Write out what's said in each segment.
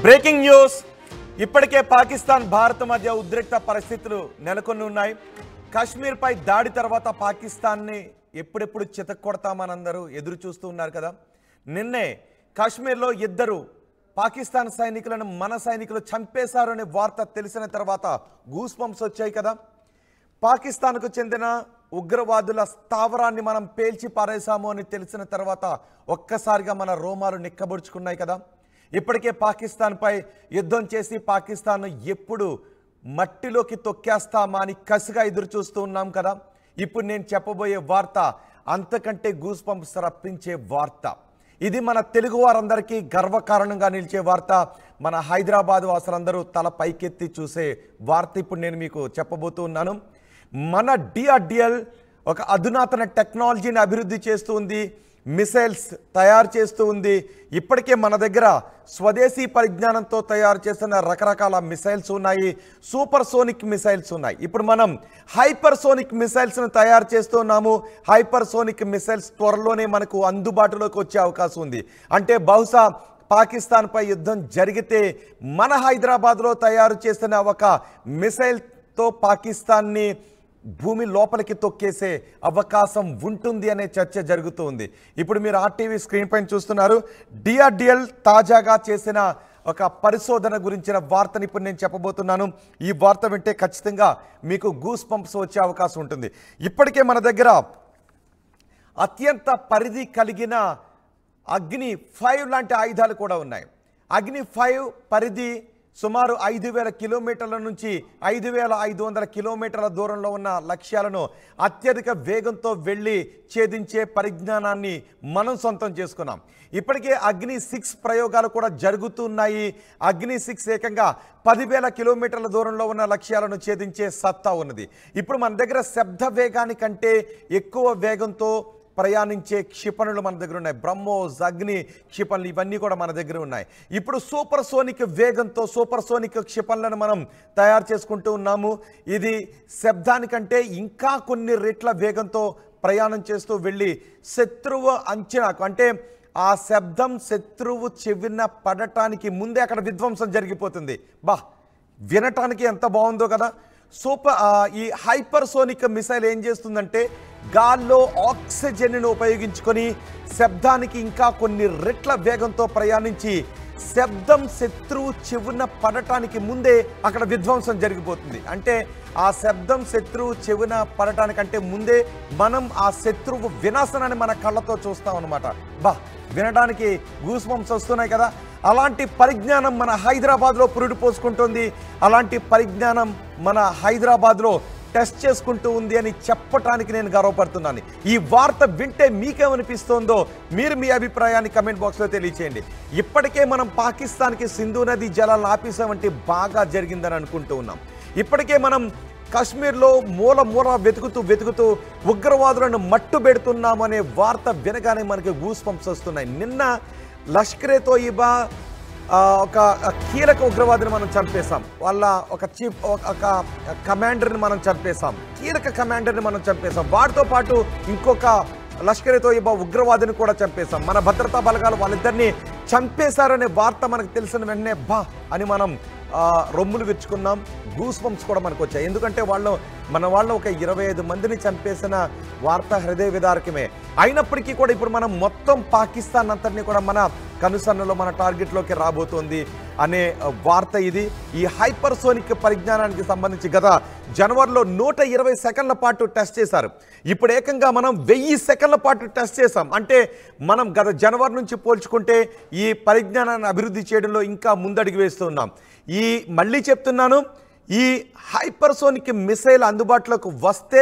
Breaking news. ఇప్పటికే పాకిస్తాన్ భారత్ మధ్య ఉద్రిక్త పరిస్థితులు నెలకొని ఉన్నాయి. కాశ్మీర్ పై దాడి తర్వాత పాకిస్తాన్ని ఎప్పుడెప్పుడు చితక్కొడతామని అందరూ ఎదురు చూస్తూ ఉన్నారు కదా. నిన్నే కాశ్మీర్లో ఇద్దరు పాకిస్తాన్ సైనికులను మన సైనికులు చంపేశారు అనే వార్త తెలిసిన తర్వాత గూస్ బంప్స్ వచ్చాయి కదా. పాకిస్తాన్కు చెందిన ఉగ్రవాదుల స్థావరాన్ని మనం పేల్చి పారేశాము అని తెలిసిన తర్వాత ఒక్కసారిగా మన రోమాలు నిక్కబొడుచుకున్నాయి కదా. ఇప్పటికే పాకిస్తాన్పై యుద్ధం చేసి పాకిస్తాన్ ఎప్పుడు మట్టిలోకి తొక్కేస్తామా అని కసిగా ఎదురు చూస్తూ ఉన్నాం కదా. ఇప్పుడు నేను చెప్పబోయే వార్త అంతకంటే గూస్ బంప్స్ రప్పించే వార్త. ఇది మన తెలుగు వారందరికీ గర్వకారణంగా నిలిచే వార్త. మన హైదరాబాద్ వాసులందరూ తల పైకెత్తి చూసే వార్త ఇప్పుడు నేను మీకు చెప్పబోతూ ఉన్నాను. మన డిఆర్డిఎల్ ఒక అధునాతన టెక్నాలజీని అభివృద్ధి చేస్తూ ఉంది, మిసైల్స్ తయారు చేస్తూ ఉంది. ఇప్పటికే మన దగ్గర స్వదేశీ పరిజ్ఞానంతో తయారు చేసిన రకరకాల మిసైల్స్ ఉన్నాయి, సూపర్ సోనిక్ మిసైల్స్ ఉన్నాయి. ఇప్పుడు మనం హైపర్ సోనిక్ మిసైల్స్ను తయారు చేస్తున్నాము. హైపర్ సోనిక్ మిసైల్స్ త్వరలోనే మనకు అందుబాటులోకి వచ్చే అవకాశం ఉంది. అంటే బహుశా పాకిస్తాన్పై యుద్ధం జరిగితే మన హైదరాబాద్లో తయారు చేసిన ఒక మిసైల్తో పాకిస్తాన్ని భూమి లోపలికి తొక్కేసే అవకాశం ఉంటుంది అనే చర్చ జరుగుతుంది. ఇప్పుడు మీరు ఆర్టీవీ స్క్రీన్ పైన చూస్తున్నారు. డిఆర్డిఎల్ తాజాగా చేసిన ఒక పరిశోధన గురించిన వార్తని ఇప్పుడు నేను చెప్పబోతున్నాను. ఈ వార్త వింటే ఖచ్చితంగా మీకు గూస్ బంప్స్ వచ్చే అవకాశం ఉంటుంది. ఇప్పటికే మన దగ్గర అత్యంత పరిధి కలిగిన అగ్ని 5 లాంటి ఆయుధాలు కూడా ఉన్నాయి. అగ్ని 5 పరిధి సుమారు 5,000 కిలోమీటర్ల నుంచి 5,500 కిలోమీటర్ల దూరంలో ఉన్న లక్ష్యాలను అత్యధిక వేగంతో వెళ్ళి ఛేదించే పరిజ్ఞానాన్ని మనం సొంతం చేసుకున్నాం. ఇప్పటికే అగ్ని 6 ప్రయోగాలు కూడా జరుగుతున్నాయి. అగ్ని 6 ఏకంగా 10,000 కిలోమీటర్ల దూరంలో ఉన్న లక్ష్యాలను ఛేదించే సత్తా ఉన్నది. ఇప్పుడు మన దగ్గర శబ్ద వేగానికంటే ఎక్కువ వేగంతో ప్రయాణించే క్షిపణులు మన దగ్గర ఉన్నాయి. బ్రహ్మోస్, అగ్ని క్షిపణులు ఇవన్నీ కూడా మన దగ్గర ఉన్నాయి. ఇప్పుడు సూపర్ సోనిక్ వేగంతో సూపర్ సోనిక్ క్షిపణులను మనం తయారు చేసుకుంటూ ఉన్నాము. ఇది శబ్దానికంటే ఇంకా కొన్ని రెట్ల వేగంతో ప్రయాణం చేస్తూ వెళ్ళి శత్రువు అంచనాకు, అంటే ఆ శబ్దం శత్రువు చెవిన పడటానికి ముందే అక్కడ విధ్వంసం జరిగిపోతుంది. వినటానికి ఎంత బాగుందో కదా. ఈ హైపర్ సోనిక్ మిసైల్ ఏం చేస్తుందంటే గాల్లో ఆక్సిజన్ను ఉపయోగించుకొని శబ్దానికి ఇంకా కొన్ని రెట్ల వేగంతో ప్రయాణించి శబ్దం శత్రువు చెవున పడటానికి ముందే అక్కడ విధ్వంసం జరిగిపోతుంది. అంటే ఆ శబ్దం శత్రువు చెవున పడటానికంటే ముందే మనం ఆ శత్రువు వినాశనాన్ని మన కళ్ళతో చూస్తాం అన్నమాట. వినడానికి గూస్ బంప్స్ వస్తున్నాయి కదా. అలాంటి పరిజ్ఞానం మన హైదరాబాద్లో పురుడు పోసుకుంటుంది. అలాంటి పరిజ్ఞానం మన హైదరాబాద్లో టెస్ట్ చేసుకుంటూ ఉంది అని చెప్పటానికి నేను గర్వపడుతున్నాను. ఈ వార్త వింటే మీకేమనిపిస్తోందో మీరు మీ అభిప్రాయాన్ని కమెంట్ బాక్స్లో తెలియచేయండి. ఇప్పటికే మనం పాకిస్తాన్కి సింధు నది జలాలను ఆపేసామంటే బాగా జరిగిందని అనుకుంటూ ఉన్నాం. ఇప్పటికే మనం కాశ్మీర్లో మూల వెతుకుతూ ఉగ్రవాదులను మట్టు పెడుతున్నామనే వార్త వినగానే మనకి గూస్ బంప్స్ వస్తున్నాయి. నిన్న లష్కరే తోయిబా ఒక కీలక ఉగ్రవాదిని మనం చంపేశాం. వాళ్ళ ఒక కమాండర్ని మనం చంపేశాం. కీలక కమాండర్ని మనం చంపేశాం. వాటితో పాటు ఇంకొక లష్కరే తోయిబా ఉగ్రవాదిని కూడా చంపేశాం. మన భద్రతా బలగాలు వాళ్ళిద్దరిని చంపేశారనే వార్త మనకు తెలిసిన వెంటనే అని మనం రొమ్ములు విరుచుకున్నాం. గూస్ బంప్స్ కూడా మనకు వచ్చాయి. ఎందుకంటే మన వాళ్ళు ఒక 25 మందిని చంపేసిన వార్త హృదయ విదారకమే. అయినప్పటికీ కూడా ఇప్పుడు మనం మొత్తం పాకిస్తాన్ అంతటినీ కూడా మన కనుసన్నలో మన టార్గెట్లోకి రాబోతోంది అనే వార్త ఇది. ఈ హైపర్ సోనిక్ పరిజ్ఞానానికి సంబంధించి గత జనవరిలో 120 సెకండ్ల పాటు టెస్ట్ చేశారు. ఇప్పుడు ఏకంగా మనం 1000 సెకండ్ల పాటు టెస్ట్ చేశాం. అంటే మనం గత జనవరి నుంచి పోల్చుకుంటే ఈ పరిజ్ఞానాన్ని అభివృద్ధి చేయడంలో ఇంకా ముందడుగు వేస్తున్నాం. మళ్ళీ చెప్తున్నాను, ఈ హైపర్సోనిక్ మిసైల్ అందుబాటులోకి వస్తే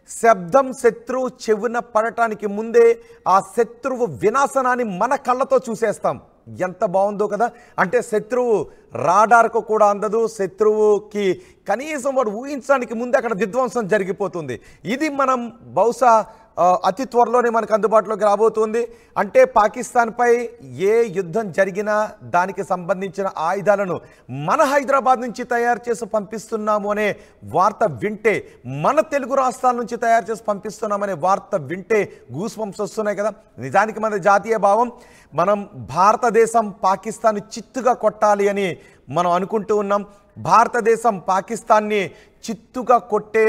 శబ్దం శత్రువు చెవున పడటానికి ముందే ఆ శత్రువు వినాశనాన్ని మన కళ్ళతో చూసేస్తాం. ఎంత బాగుందో కదా. అంటే శత్రువు రాడార్కు కూడా అందదు, శత్రువుకి కనీసం వాడు ఊహించడానికి ముందే అక్కడ విధ్వంసం జరిగిపోతుంది. ఇది మనం బహుశా అతి త్వరలోనే మనకు అందుబాటులోకి రాబోతుంది. అంటే పాకిస్తాన్పై ఏ యుద్ధం జరిగినా దానికి సంబంధించిన ఆయుధాలను మన హైదరాబాద్ నుంచి తయారు చేసి పంపిస్తున్నాము అనే వార్త వింటే, మన తెలుగు రాష్ట్రాల నుంచి తయారు చేసి పంపిస్తున్నామనే వార్త వింటే గూస్ బంప్స్ వస్తున్నాయి కదా. నిజానికి మన జాతీయ భావం మనం భారతదేశం పాకిస్తాన్ చిత్తుగా కొట్టాలి అని మనం అనుకుంటూ ఉన్నాం. భారతదేశం పాకిస్తాన్ని చిత్తుగా కొట్టే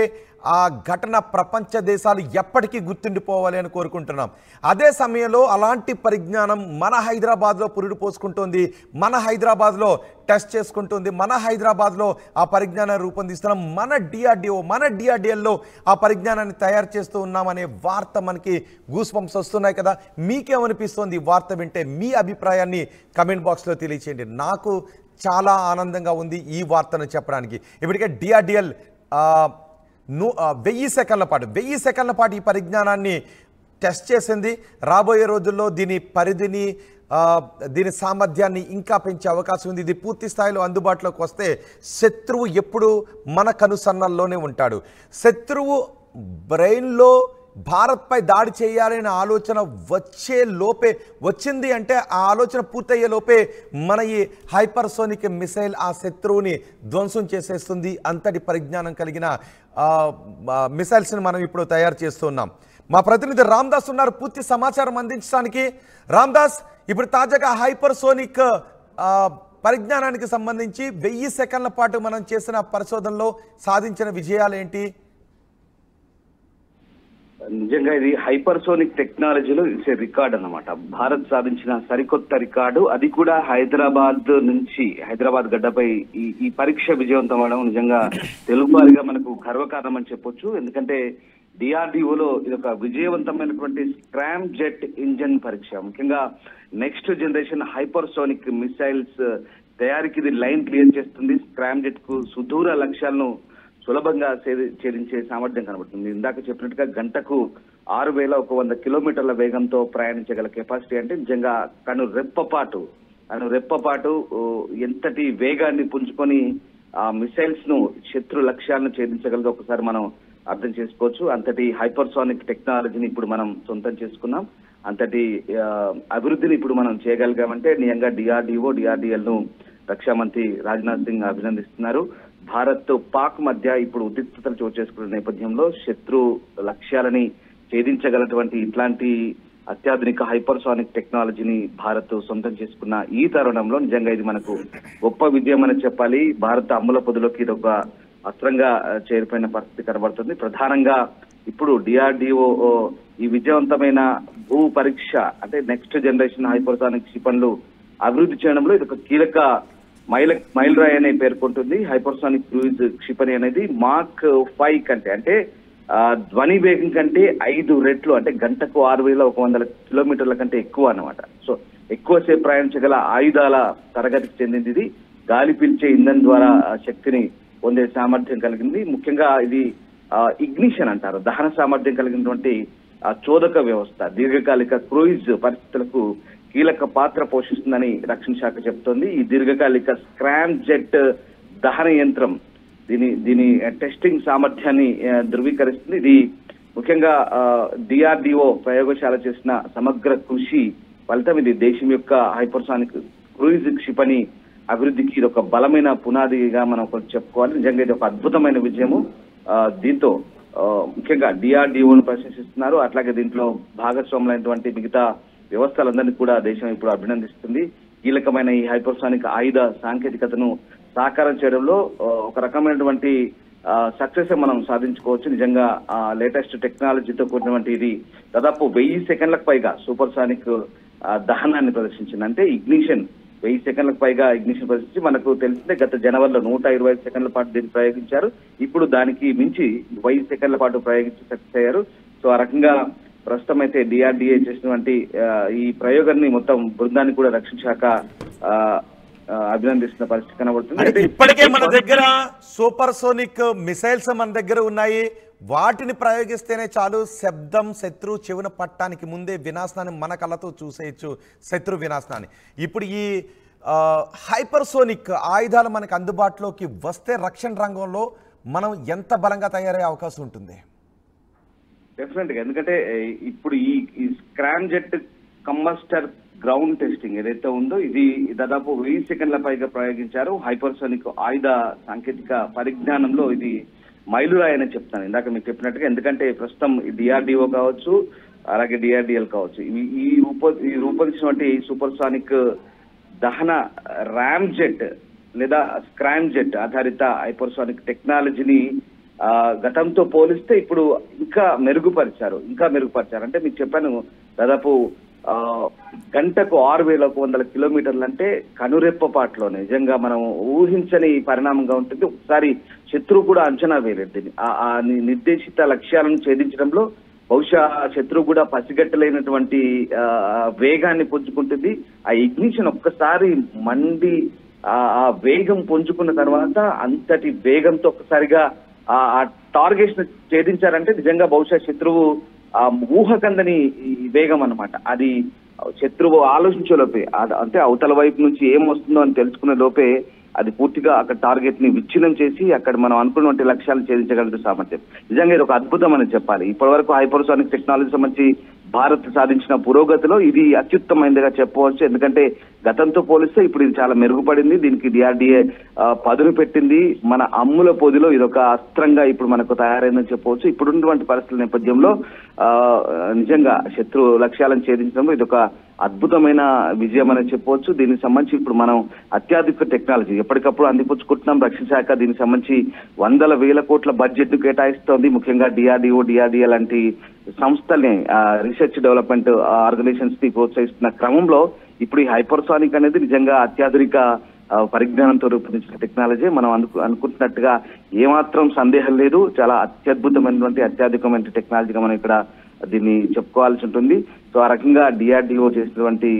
ఆ ఘటన ప్రపంచ దేశాలు ఎప్పటికీ గుర్తుండిపోవాలి అని కోరుకుంటున్నాం. అదే సమయంలో అలాంటి పరిజ్ఞానం మన హైదరాబాద్లో పురుడు పోసుకుంటుంది, మన హైదరాబాద్లో టెస్ట్ చేసుకుంటుంది, మన హైదరాబాద్లో ఆ పరిజ్ఞానాన్ని రూపొందిస్తున్నాం, మన డిఆర్డిఎల్లో ఆ పరిజ్ఞానాన్ని తయారు చేస్తూ ఉన్నామనే వార్త మనకి గూస్ బంప్స్ వస్తున్నాయి కదా. మీకేమనిపిస్తుంది ఈ వార్త వింటే? మీ అభిప్రాయాన్ని కమెంట్ బాక్స్లో తెలియచేయండి. నాకు చాలా ఆనందంగా ఉంది ఈ వార్తను చెప్పడానికి. ఇప్పటికే డిఆర్డిఎల్ 1000 సెకండ్ల పాటు ఈ పరిజ్ఞానాన్ని టెస్ట్ చేసింది. రాబోయే రోజుల్లో దీని పరిధిని, దీని సామర్థ్యాన్ని ఇంకా పెంచే అవకాశం ఉంది. ఇది పూర్తి స్థాయిలో అందుబాటులోకి వస్తే శత్రువు ఎప్పుడు మన కనుసన్నల్లోనే ఉంటాడు. శత్రువు బ్రెయిన్లో భారత్పై దాడి చేయాలనే ఆలోచన వచ్చింది అంటే ఆ ఆలోచన పూర్తయ్యే లోపే మన ఈ హైపర్సోనిక్ మిసైల్ ఆ శత్రువుని ధ్వంసం చేసేస్తుంది. అంతటి పరిజ్ఞానం కలిగిన మిసైల్స్ని మనం ఇప్పుడు తయారు చేస్తున్నాం. మా ప్రతినిధి రామ్దాస్ ఉన్నారు పూర్తి సమాచారం అందించడానికి. రామ్దాస్, ఇప్పుడు తాజాగా హైపర్సోనిక్ పరిజ్ఞానానికి సంబంధించి 1000 సెకండ్ల పాటు మనం చేసిన పరిశోధనలో సాధించిన విజయాలు ఏంటి? నిజంగా ఇది హైపర్సోనిక్ టెక్నాలజీలో ఇట్స్ రికార్డ్ అన్నమాట. భారత్ సాధించిన సరికొత్త రికార్డు, అది కూడా హైదరాబాద్ గడ్డపై ఈ పరీక్ష విజయవంతం అవడం నిజంగా తెలుగువారిగా మనకు గర్వకారణం అని చెప్పొచ్చు. ఎందుకంటే డిఆర్డిఓలో ఇది ఒక విజయవంతమైనటువంటి స్క్రామ్ జెట్ ఇంజన్ పరీక్ష. ముఖ్యంగా నెక్స్ట్ జనరేషన్ హైపర్సోనిక్ మిసైల్స్ తయారీకి ఇది లైన్ క్లియర్ చేస్తుంది. స్క్రామ్ జెట్ కు సుదూర లక్ష్యాలను సులభంగా ఛేదించే సామర్థ్యం కనబడుతుంది. ఇందాక చెప్పినట్టుగా గంటకు 6100 కిలోమీటర్ల వేగంతో ప్రయాణించగల కెపాసిటీ అంటే నిజంగా కను రెప్పపాటు ఎంతటి వేగాన్ని పుంజుకొని ఆ మిసైల్స్ ను శత్రు లక్ష్యాలను ఛేదించగలదో ఒకసారి మనం అర్థం చేసుకోవచ్చు. అంతటి హైపర్సోనిక్ టెక్నాలజీని ఇప్పుడు మనం సొంతం చేసుకున్నాం. అంతటి అభివృద్ధిని ఇప్పుడు మనం చేయగలిగామంటే నిజంగా డిఆర్డిఎల్ ను రక్షా మంత్రి రాజ్నాథ్ సింగ్ అభినందిస్తున్నారు. భారత్ పాక్ మధ్య ఇప్పుడు ఉద్రిక్తతలు చోటు చేసుకున్న నేపథ్యంలో శత్రు లక్ష్యాలని ఛేదించగలటువంటి ఇట్లాంటి అత్యాధునిక హైపర్సోనిక్ టెక్నాలజీని భారత్ సొంతం చేసుకున్న ఈ తరుణంలో నిజంగా ఇది మనకు గొప్ప విజయం అని చెప్పాలి. భారత అమ్ముల పొదిలోకి ఇది ఒక అస్త్రంగా చేరిపోయిన పరిస్థితి కనబడుతుంది. ప్రధానంగా ఇప్పుడు డిఆర్డిఓ ఈ విజయవంతమైన భూ పరీక్ష అంటే నెక్స్ట్ జనరేషన్ హైపర్సోనిక్ క్షిపణులు అభివృద్ధి చేయడంలో ఇది ఒక కీలక మైల్ రాయి అనే పేర్కొంటుంది. హైపర్సోనిక్ క్రూయిజ్ క్షిపణి అనేది మాక్ 5 కంటే అంటే ధ్వని వేగం కంటే 5 రెట్లు అంటే గంటకు 6100 కిలోమీటర్ల కంటే ఎక్కువ అన్నమాట. సో ఎక్కువసేపు ప్రయాణించగల ఆయుధాల తరగతికి చెందింది ఇది. గాలి పీల్చే ఇంధనం ద్వారా శక్తిని పొందే సామర్థ్యం కలిగింది. ముఖ్యంగా ఇది ఇగ్నిషన్ అంటారు, దహన సామర్థ్యం కలిగినటువంటి చోదక వ్యవస్థ దీర్ఘకాలిక క్రూయిజ్ పరిస్థితులకు కీలక పాత్ర పోషిస్తుందని రక్షణ శాఖ చెబుతోంది. ఈ దీర్ఘకాలిక స్క్రామ్ జెట్ దహన యంత్రం దీని టెస్టింగ్ సామర్థ్యాన్ని ధృవీకరిస్తుంది. ఇది ముఖ్యంగా డిఆర్డిఓ ప్రయోగశాల చేసిన సమగ్ర కృషి ఫలితం. ఇది దేశం యొక్క హైపర్సానిక్ క్రూయిజ్ క్షిపణి అభివృద్ధికి ఇది ఒక బలమైన పునాదిగా మనం చెప్పుకోవాలి. నిజంగా ఇది ఒక అద్భుతమైన విజయము. దీంతో ముఖ్యంగా డిఆర్డిఓను ప్రశంసిస్తున్నారు. అట్లాగే దీంట్లో భాగస్వాములైనటువంటి మిగతా వ్యవస్థలందరినీ కూడా దేశం ఇప్పుడు అభినందిస్తుంది. కీలకమైన ఈ హైపర్సానిక్ ఆయుధ సాంకేతికతను సాకారం చేయడంలో ఒక రకమైనటువంటి సక్సెస్ మనం సాధించుకోవచ్చు. నిజంగా లేటెస్ట్ టెక్నాలజీతో కూడినటువంటి ఇది దాదాపు 1000 సెకండ్లకు పైగా సూపర్ సానిక్ దహనాన్ని ప్రదర్శించింది. అంటే ఇగ్నిషన్ 1000 సెకండ్లకు పైగా ఇగ్నిషన్ ప్రదర్శించి మనకు తెలిసిందే గత జనవరిలో 125 సెకండ్ల పాటు దీన్ని ప్రయోగించారు. ఇప్పుడు దానికి మించి 1000 సెకండ్ల పాటు ప్రయోగించి సక్సెస్ అయ్యారు. సో ఆ రకంగా ప్రస్తుతం అయితే డిఆర్డిఏ చేసినటువంటి ఈ ప్రయోగాన్ని మొత్తం బృందాన్ని కూడా రక్షణ శాఖ అభినందిస్తున్న పరిస్థితి కనబడుతుంది. ఇప్పటికే మన దగ్గర సూపర్ సోనిక్ మిసైల్స్ మన దగ్గర ఉన్నాయి. వాటిని ప్రయోగిస్తేనే చాలు, శబ్దం శత్రు చెవున పట్టడానికి ముందే వినాశనాన్ని మన కళ్ళతో చూసేయచ్చు, శత్రు వినాశనాన్ని. ఇప్పుడు ఈ హైపర్సోనిక్ ఆయుధాలు మనకు అందుబాటులోకి వస్తే రక్షణ రంగంలో మనం ఎంత బలంగా తయారయ్యే అవకాశం ఉంటుంది? డెఫినెట్ గా, ఎందుకంటే ఇప్పుడు ఈ Scram jet combustor ground testing ఏదైతే ఉందో ఇది దాదాపు 1000 సెకండ్ల పైగా ప్రయోగించారు. హైపర్సోనిక్ ఆయుధ సాంకేతిక పరిజ్ఞానంలో ఇది మైలురాయి అని చెప్తాను ఇందాక మీకు చెప్పినట్టుగా. ఎందుకంటే ప్రస్తుతం డిఆర్డిఓ కావచ్చు, అలాగే డిఆర్డిఎల్ కావచ్చు, ఈ రూపొందించినటువంటి సూపర్సానిక్ దహన ర్యామ్ జెట్ లేదా స్క్రామ్ జెట్ ఆధారిత హైపర్సోనిక్ టెక్నాలజీని గతంతో పోలిస్తే ఇప్పుడు ఇంకా మెరుగుపరిచారు. అంటే మీకు చెప్పాను, దాదాపు గంటకు 6100 కిలోమీటర్లు అంటే కనురెప్పపాట్లో నిజంగా మనం ఊహించని పరిణామంగా ఉంటుంది. ఒకసారి శత్రువు కూడా అంచనా వేయలేదు దీన్ని. ఆ నిర్దేశిత లక్ష్యాలను ఛేదించడంలో బహుశా శత్రువు కూడా పసిగట్టలేనటువంటి వేగాన్ని పుంజుకుంటుంది. ఆ ఇగ్నిషన్ ఒక్కసారి మండి ఆ వేగం పుంజుకున్న తర్వాత అంతటి వేగంతో ఒక్కసారిగా ఆ టార్గెట్స్ ఛేదించారంటే నిజంగా బహుశా శత్రువు ఊహకందని వేగం అన్నమాట. అది శత్రువు ఆలోచించే లోపే, అంటే అవతల వైపు నుంచి ఏం వస్తుందో అని తెలుసుకునే లోపే అది పూర్తిగా అక్కడ టార్గెట్ ని విచ్ఛిన్నం చేసి అక్కడ మనం అనుకున్నటువంటి లక్ష్యాలను ఛేదించగలిగే సామర్థ్యం. నిజంగా ఇది ఒక అద్భుతం అని చెప్పాలి. ఇప్పటి వరకు హైపర్సోనిక్ టెక్నాలజీ సంబంధించి భారత్ సాధించిన పురోగతిలో ఇది అత్యుత్తమైనదిగా చెప్పవచ్చు. ఎందుకంటే గతంతో పోలిస్తే ఇప్పుడు ఇది చాలా మెరుగుపడింది. దీనికి డిఆర్డిఏ పదును పెట్టింది. మన అమ్ముల పొదిలో ఇది ఒక అస్త్రంగా ఇప్పుడు మనకు తయారైందని చెప్పవచ్చు. ఇప్పుడున్నటువంటి పరిస్థితుల నేపథ్యంలో నిజంగా శత్రు లక్ష్యాలను ఛేదించడంలో ఇది ఒక అద్భుతమైన విజయం అని చెప్పవచ్చు. దీనికి సంబంధించి ఇప్పుడు మనం అత్యాధునిక టెక్నాలజీ ఎప్పటికప్పుడు అందిపుచ్చుకుంటున్నాం. రక్షణ శాఖ దీనికి సంబంధించి 100,000 కోట్ల బడ్జెట్ ను కేటాయిస్తోంది. ముఖ్యంగా డిఆర్డిఏ లాంటి సంస్థల్ని రీసెర్చ్ డెవలప్మెంట్ ఆర్గనైజేషన్స్ ని ప్రోత్సహిస్తున్న క్రమంలో ఇప్పుడు ఈ హైపర్సానిక్ అనేది నిజంగా అత్యాధునిక పరిజ్ఞానంతో రూపొందించిన టెక్నాలజీ. మనం అనుకుంటున్నట్టుగా ఏమాత్రం సందేహం లేదు. చాలా అత్యద్భుతమైనటువంటి అత్యాధునికమైన టెక్నాలజీగా మనం ఇక్కడ దీన్ని చెప్పుకోవాల్సి ఉంటుంది. సో ఆ రకంగా డిఆర్డిఓ చేసినటువంటి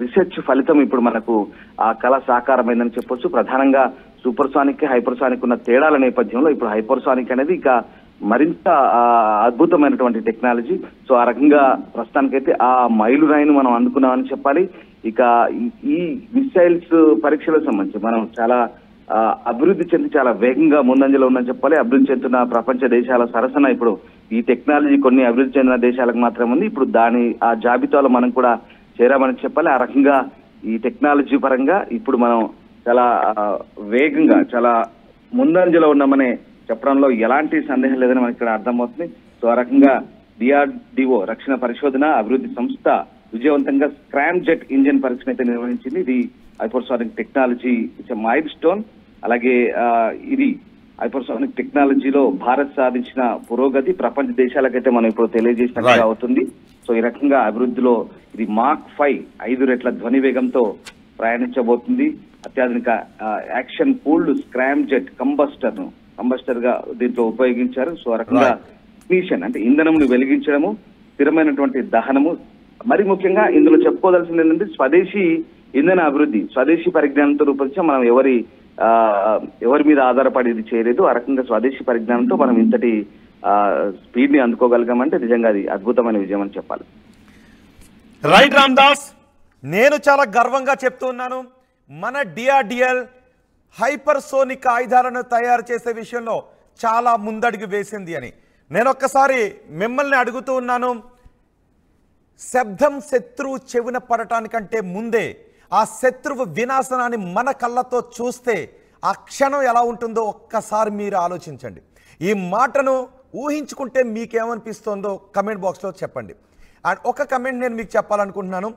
రీసెర్చ్ ఫలితం ఇప్పుడు మనకు ఆ కళ సాకారమైందని చెప్పొచ్చు. ప్రధానంగా సూపర్సానిక్ హైపర్సానిక్ ఉన్న తేడాల నేపథ్యంలో ఇప్పుడు హైపర్సానిక్ అనేది ఇక మరింత అద్భుతమైనటువంటి టెక్నాలజీ. సో ఆ రకంగా ప్రస్తుతానికైతే ఆ మైలురాయిని మనం అందుకున్నామని చెప్పాలి. ఇక ఈ మిసైల్స్ పరీక్షలకు సంబంధించి మనం చాలా అభివృద్ధి చెంది చాలా వేగంగా ముందంజలో ఉందని చెప్పాలి. అభివృద్ధి చెందుతున్న ప్రపంచ దేశాల సరసన ఇప్పుడు ఈ టెక్నాలజీ కొన్ని అభివృద్ధి చెందిన దేశాలకు మాత్రమే ఉంది. ఇప్పుడు ఆ జాబితాలో మనం కూడా చేరామని చెప్పాలి. ఆ రకంగా ఈ టెక్నాలజీ పరంగా ఇప్పుడు మనం చాలా వేగంగా చాలా ముందంజలో ఉన్నామనే చెప్పడంలో ఎలాంటి సందేహం లేదని మనకి ఇక్కడ అర్థమవుతుంది. సో ఆ రకంగా డిఆర్డిఓ రక్షణ పరిశోధన అభివృద్ధి సంస్థ విజయవంతంగా స్క్రామ్ జెట్ ఇంజిన్ పరీక్షను అయితే నిర్వహించింది. ఇది హైపర్సోనిక్ టెక్నాలజీ మైల్ స్టోన్. అలాగే ఇది హైపర్సోనిక్ టెక్నాలజీలో భారత్ సాధించిన పురోగతి ప్రపంచ దేశాలకైతే మనం ఇప్పుడు తెలియజేసినట్టుగా అవుతుంది. సో ఈ రకంగా అభివృద్ధిలో ఇది మాక్ 5 రెట్ల ధ్వని వేగంతో ప్రయాణించబోతుంది. అత్యాధునిక action pooled Scram jet combustor గా దీంట్లో ఉపయోగించారు. సో ఆ రకంగా ఇగ్నిషన్ అంటే ఇంధనమును వెలిగించడము, స్థిరమైనటువంటి దహనము, మరి ముఖ్యంగా ఇందులో చెప్పుకోవాల్సింది ఏంటంటే స్వదేశీ ఇంధన అభివృద్ధి, స్వదేశీ పరిజ్ఞానంతో రూపొందించి మనం ఎవరి మీద ఆధారపడి ఇది చేయలేదు. ఆ రకంగా స్వదేశీ పరిజ్ఞానంతో మనం ఇంతటి స్పీడ్ ని అందుకోగలిగామంటే నిజంగా అది అద్భుతమైన విజయం అని చెప్పాలి. రైట్ రామ్దాస్, నేను చాలా గర్వంగా చెప్తున్నాను, మన డిఆర్డిఎల్ హైపర్సోనిక్ ఆయుధాలను తయారు చేసే విషయంలో చాలా ముందడుగు వేసింది అని. నేను ఒక్కసారి మిమ్మల్ని అడుగుతూ ఉన్నాను, శబ్దం శత్రువు చెవిన పడటానికంటే ముందే ఆ శత్రువు వినాశనాన్ని మన కళ్ళతో చూస్తే ఆ క్షణం ఎలా ఉంటుందో ఒక్కసారి మీరు ఆలోచించండి. ఈ మాటను ఊహించుకుంటే మీకేమనిపిస్తుందో కమెంట్ బాక్స్లో చెప్పండి. అండ్ ఒక కమెంట్ నేను మీకు చెప్పాలనుకుంటున్నాను.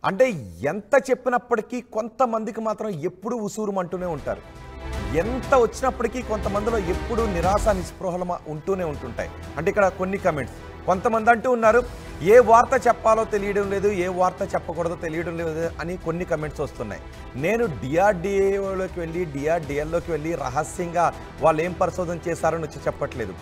అంటే ఎంత చెప్పినప్పటికీ కొంతమందికి మాత్రం ఎప్పుడూ ఉసూరుమంటూనే ఉంటారు. ఎంత వచ్చినప్పటికీ కొంతమందిలో ఎప్పుడూ నిరాశ నిస్పృహలు ఉంటూనే ఉంటుంటాయి. అంటే ఇక్కడ కొన్ని కమెంట్స్, కొంతమంది అంటూ ఉన్నారు ఏ వార్త చెప్పాలో తెలియడం లేదు, ఏ వార్త చెప్పకూడదో తెలియడం లేదు అని కొన్ని కమెంట్స్ వస్తున్నాయి. నేను డిఆర్డిఏలోకి వెళ్ళి డిఆర్డిఎల్లోకి వెళ్ళి రహస్యంగా వాళ్ళు ఏం పరిశోధన చేశారని వచ్చి చెప్పట్లేదు.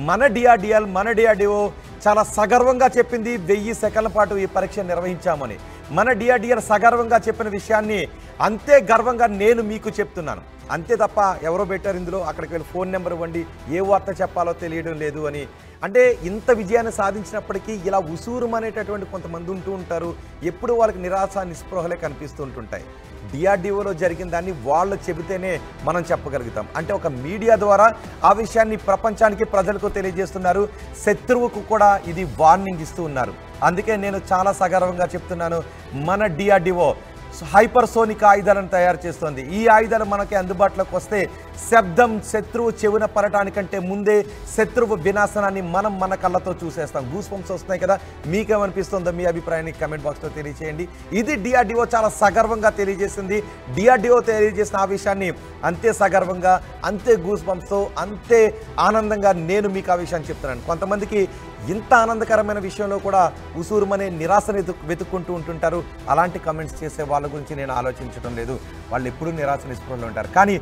మన డిఆర్డిఓ చాలా సగర్వంగా చెప్పింది 1000 సెకన్ల పాటు ఈ పరీక్ష నిర్వహించామని. మన డిఆర్డిఎల్ సగర్వంగా చెప్పిన విషయాన్ని అంతే గర్వంగా నేను మీకు చెప్తున్నాను. అంతే తప్ప ఎవరో పెట్టారు ఇందులో, అక్కడికి వెళ్ళి ఫోన్ నెంబర్ ఇవ్వండి, ఏ వార్త చెప్పాలో తెలియడం లేదు అని. అంటే ఇంత విజయాన్ని సాధించినప్పటికీ ఇలా ఉసూరుమనేటటువంటి కొంతమంది ఉంటూ ఉంటారు. ఎప్పుడు వాళ్ళకి నిరాశ నిస్పృహలే కనిపిస్తూ ఉంటుంటాయి. డిఆర్డిఓలో జరిగిన దాన్ని వాళ్ళు చెబితేనే మనం చెప్పగలుగుతాం. అంటే ఒక మీడియా ద్వారా ఆ విషయాన్ని ప్రపంచానికి ప్రజలకు తెలియజేస్తున్నారు. శత్రువుకు కూడా ఇది వార్నింగ్ ఇస్తూ ఉన్నారు. అందుకే నేను చాలా సగర్వంగా చెప్తున్నాను, మన డిఆర్డిఓ హైపర్సోనిక్ ఆయుధాలను తయారు చేస్తోంది. ఈ ఆయుధాలు మనకి అందుబాటులోకి వస్తే శబ్దం శత్రువు చెవున పడటానికంటే ముందే శత్రువు వినాశనాన్ని మనం మన కళ్ళతో చూసేస్తాం. గూస్ బంప్స్ వస్తున్నాయి కదా, మీకేమనిపిస్తుందో మీ అభిప్రాయాన్ని కమెంట్ బాక్స్లో తెలియజేయండి. ఇది డిఆర్డిఓ చాలా సగర్వంగా తెలియజేసింది. డిఆర్డిఓ తెలియజేసిన ఆ విషయాన్ని అంతే సగర్వంగా, అంతే గూస్ బంప్స్తో, అంతే ఆనందంగా నేను మీకు ఆ విషయాన్ని చెప్తున్నాను. కొంతమందికి ఇంత ఆనందకరమైన విషయంలో కూడా ఉసూరుమనే నిరాశని వెతుక్కుంటూ ఉంటుంటారు. అలాంటి కమెంట్స్ చేసే వాళ్ళ గురించి నేను ఆలోచించడం లేదు. వాళ్ళు ఎప్పుడూ నిరాశ నిస్పృహలో ఉంటారు. కానీ